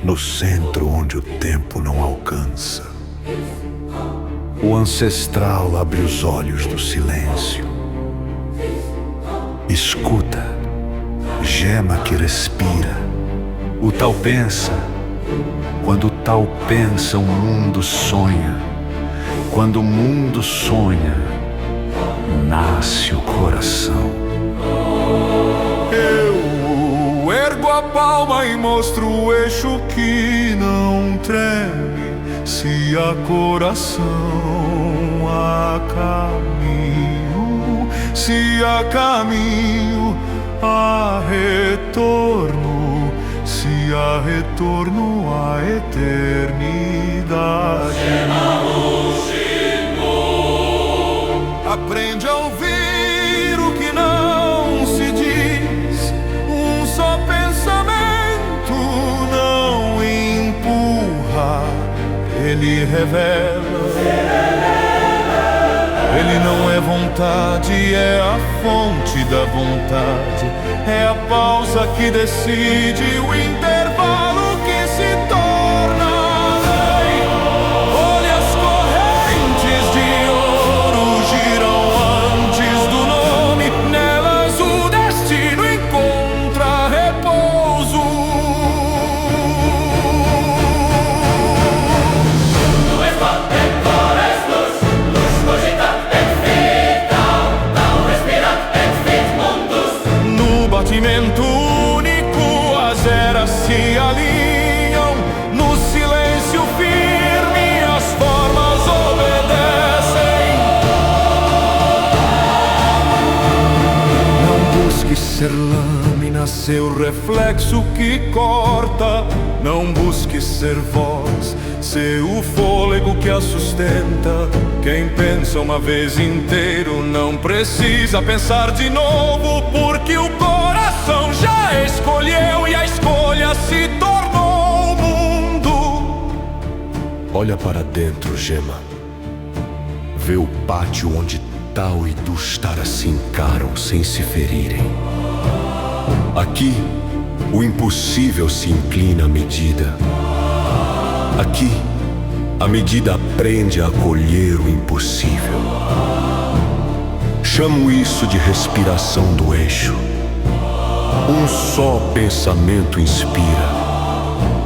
no centro onde o tempo não alcança. O ancestral abre os olhos do silêncio. Escuta, gema que respira. O tal pensa. Quando o tal pensa, o mundo sonha. Quando o mundo sonha, nasce o coração. Eu ergo a palma e mostro o eixo que não treme. Se há coração, há caminho. Se há caminho, há retorno. Se há retorno, há eternidade. Aprende a ouvir o que não se diz. Um só pensamento não empurra, ele revela. Ele não é vontade, é a fonte da vontade. É a pausa que decide o intervalo que se torna lei. Olha, as correntes de ouro giram antes do nome. Nelas o destino encontra repouso. Batimento único, as eras se alinham. No silêncio firme, as formas obedecem. Não busque ser lâmina, seu reflexo que corta. Não busque ser voz, ser o fôlego que a sustenta. Quem pensa uma vez inteiro não precisa pensar de novo, porque o coração já escolheu e a escolha se tornou o mundo. Olha para dentro, Gema. Vê o pátio onde Tao e Dustara se encaram sem se ferirem. Aqui, o impossível se inclina à medida. Aqui, a medida aprende a acolher o impossível. Chamo isso de respiração do eixo. Um só pensamento inspira,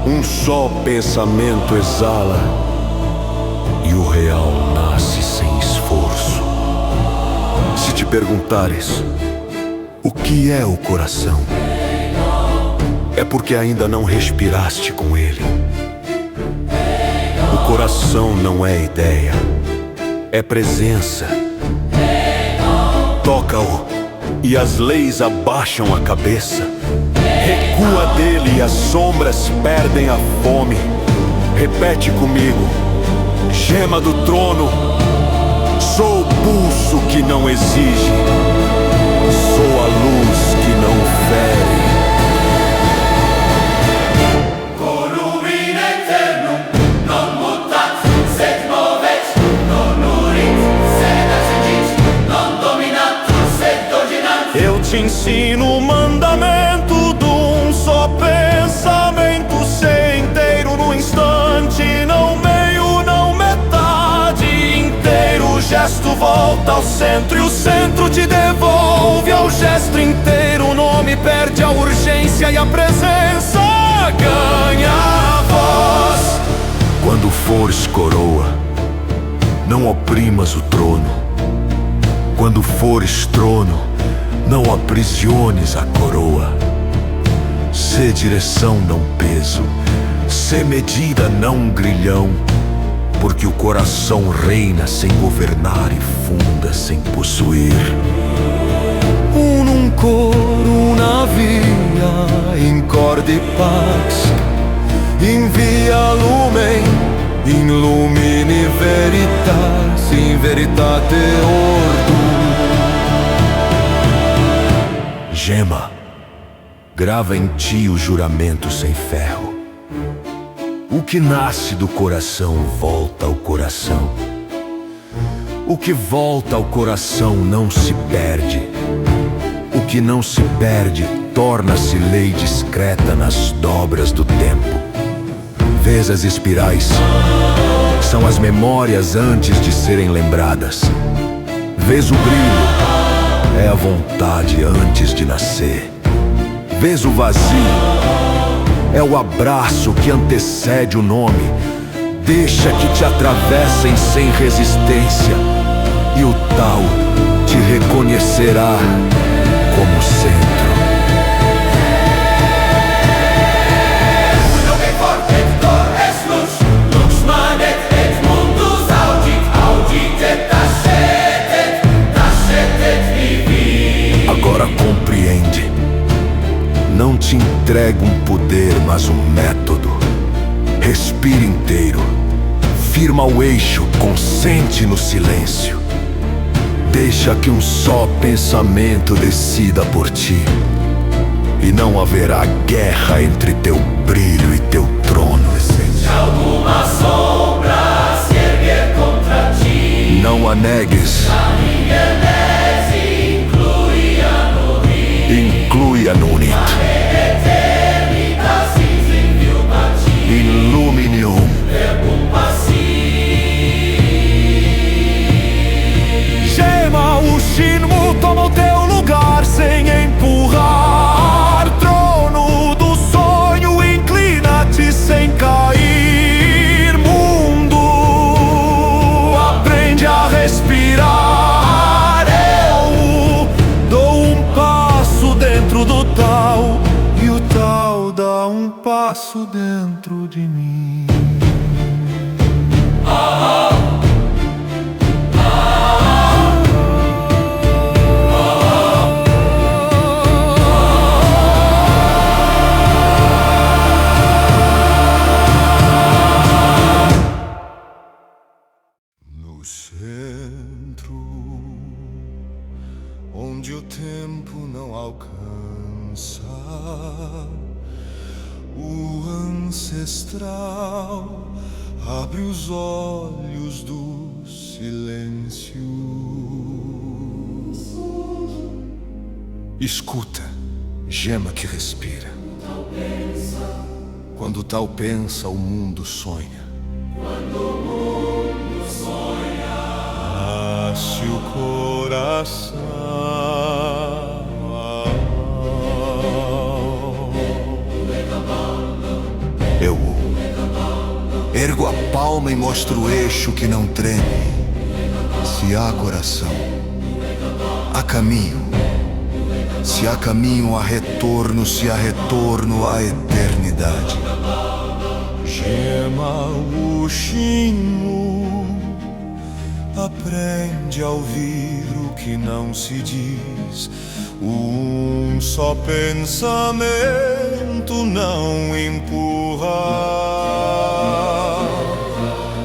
um só pensamento exala, e o real nasce sem esforço. Se te perguntares, o que é o coração? É porque ainda não respiraste com ele. O coração não é ideia, é presença. Toca-o e as leis abaixam a cabeça. Recua dele e as sombras perdem a fome. Repete comigo, gema do trono. Sou o pulso que não exige, sou a luz que não fere. Eu te ensino o mandamento de um só pensamento, ser inteiro no instante, não meio, não metade, inteiro. O gesto volta ao centro e o centro te devolve ao gesto inteiro. O nome perde a urgência e a presença ganha a voz. Quando fores coroa, não oprimas o trono. Quando fores trono, não aprisiones a coroa. Sê direção, não peso. Sê medida, não grilhão. Porque o coração reina sem governar e funda sem possuir. Unum coro na via, in corde pax, invia lumen, in lumine veritas, in veritate ordo. Gema, grava em ti o juramento sem ferro. O que nasce do coração volta ao coração. O que volta ao coração não se perde. O que não se perde torna-se lei discreta nas dobras do tempo. Vês as espirais? São as memórias antes de serem lembradas. Vês o brilho? É a vontade antes de nascer. Vês o vazio? É o abraço que antecede o nome. Deixa que te atravessem sem resistência, e o Tao te reconhecerá como centro. Agora compreende. Não te entrego um poder, mas um método. Respira inteiro. Firma o eixo, consente no silêncio. Deixa que um só pensamento decida por ti. E não haverá guerra entre teu brilho e teu trono. Se alguma sombra se erguer contra ti, não a negues. Inclui-a no unit. Illuminium. Gema, o Shinmu toma o teu lugar sem empurrar. Trono do sonho, inclina-te sem cair. Mundo, aprende a respirar. Eu dou um passo dentro do Tao, e o Tao dá um passo dentro de mim. No centro, onde o tempo não alcança, o ancestral abre os olhos do silêncio. Escuta, gema que respira. Quando o Tao pensa, o mundo sonha. Nasce o coração. Eu ergo a palma e mostro o eixo que não treme. Se há coração, há caminho. Se há caminho, há retorno. Se há retorno, há eternidade. Gema o Shinmu, aprende a ouvir o que não se diz. Um só pensamento não empurra.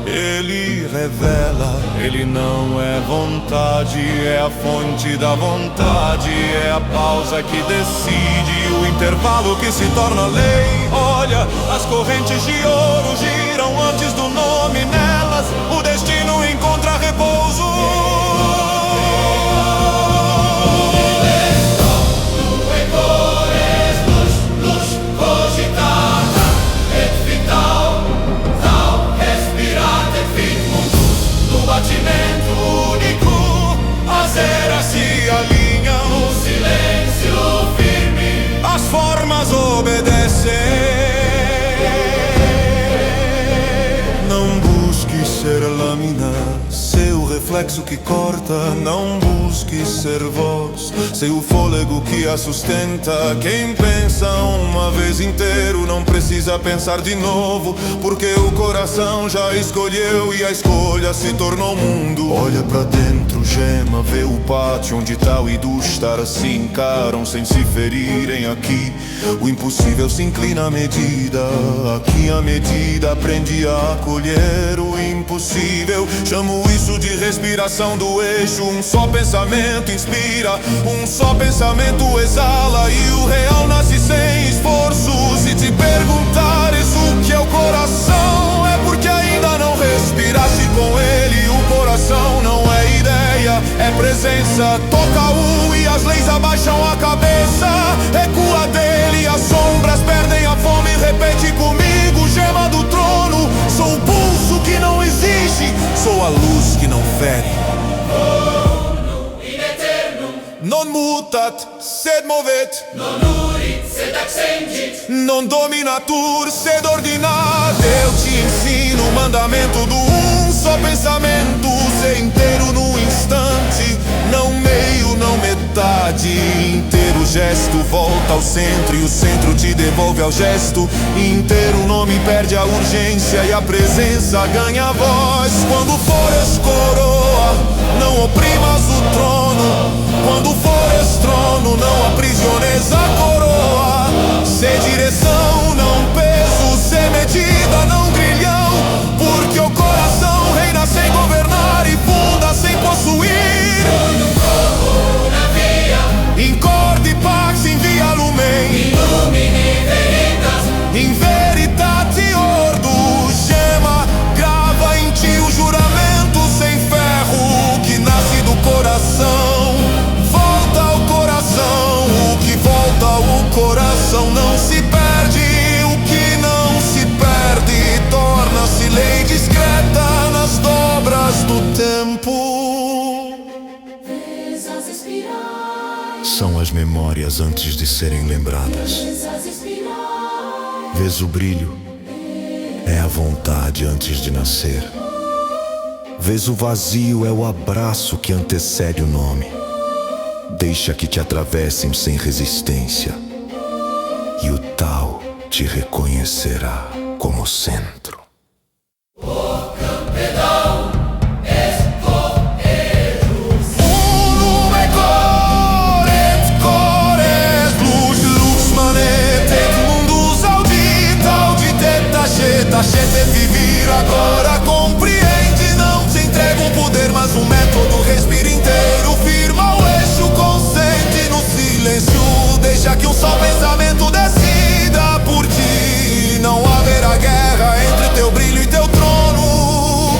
Ele revela, ele não é vontade, é a fonte da vontade, é a pausa que decide, o intervalo que se torna lei. Olha, as correntes de ouro giram antes do nome, nelas o destino encontra repouso. Batimento único, as eras se alinham. No silêncio firme, as formas obedecem. Não busque ser lâmina, seu reflexo que corta. Não busque ser voz, seu fôlego que a sustenta. Quem pensa uma vez inteiro não precisa pensar de novo, porque o coração já escolheu e a escolha se tornou mundo. Olha pra dentro, gema, vê o pátio onde Tao e Dushtar se encaram sem se ferirem. Aqui o impossível se inclina à medida. Aqui a medida aprende a acolher o impossível. Chamo isso de respiração do eixo. Um só pensamento inspira, um só pensamento exala, e o real nasce sem esforço. Se te perguntares o que é o coração, é porque ainda não respiraste com ele. O coração não é ideia, é presença. Toca e as leis abaixam a cabeça. Recua dele, as sombras perdem a fome. Repete comigo, gema do trono. non mutat, sed movet, non urit, sed accendit, non dominatur, sed ordinat. Eu te ensino o mandamento do só pensamento, ser inteiro num instante, não meio, não metade. Inteiro gesto volta ao centro e o centro te devolve ao gesto. Inteiro nome perde a urgência e a presença ganha voz. Quando fores coroa, não oprimas o trono. Quando fores trono, não aprisiones a coroa. Ser direção, não peso, ser medida, não grilhão. Porque o coração reina sem governar e funda sem possuir. non corro una via, In cordi pax in via lumen, illumini veritas, in veritate ordo. Gema, grava em ti o juramento sem ferro que nasce do coração. Volta ao coração, o que volta ao coração não se perde. O que não se perde torna-se lei discreta nas dobras do tempo. Vezas expirar, São as memórias antes de serem lembradas. vezas expirar, Vês o brilho? É a vontade antes de nascer. Vês o vazio? É o abraço que antecede o nome. Deixa que te atravessem sem resistência, e o tal te reconhecerá como centro. Unum et cores, lux, lux manet, et mundus audit et tachet et vivir. Agora compreende, não te entrega um poder, mas um método. Respira inteiro, firma o eixo, consente no silêncio. Deixa que um só pensamento decida por ti. Não haverá guerra entre teu brilho e teu trono.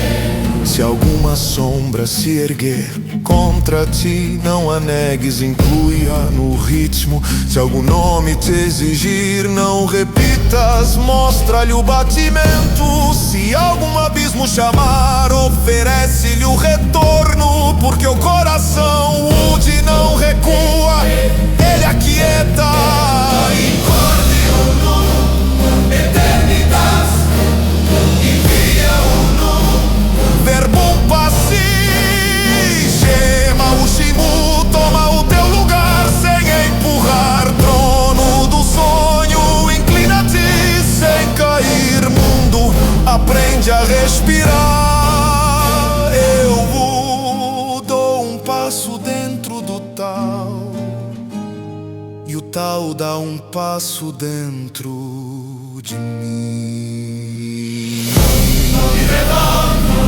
Se alguma sombra se erguer contra ti, não a negues, inclui-a no ritmo. Se algum nome te exigir, não repitas, mostra-lhe o batimento. Se algum abismo chamar, oferece-lhe o retorno. Porque o coração de não recua, ele aquieta. Incorde unum, eternitas, envia unum, verbum passi. Gema o shimu, toma o teu lugar sem empurrar. Trono do sonho, inclina-te sem cair. Mundo, aprende a respirar. Eu dou um passo dentro do tal, e o tal dá um passo dentro de mim. levando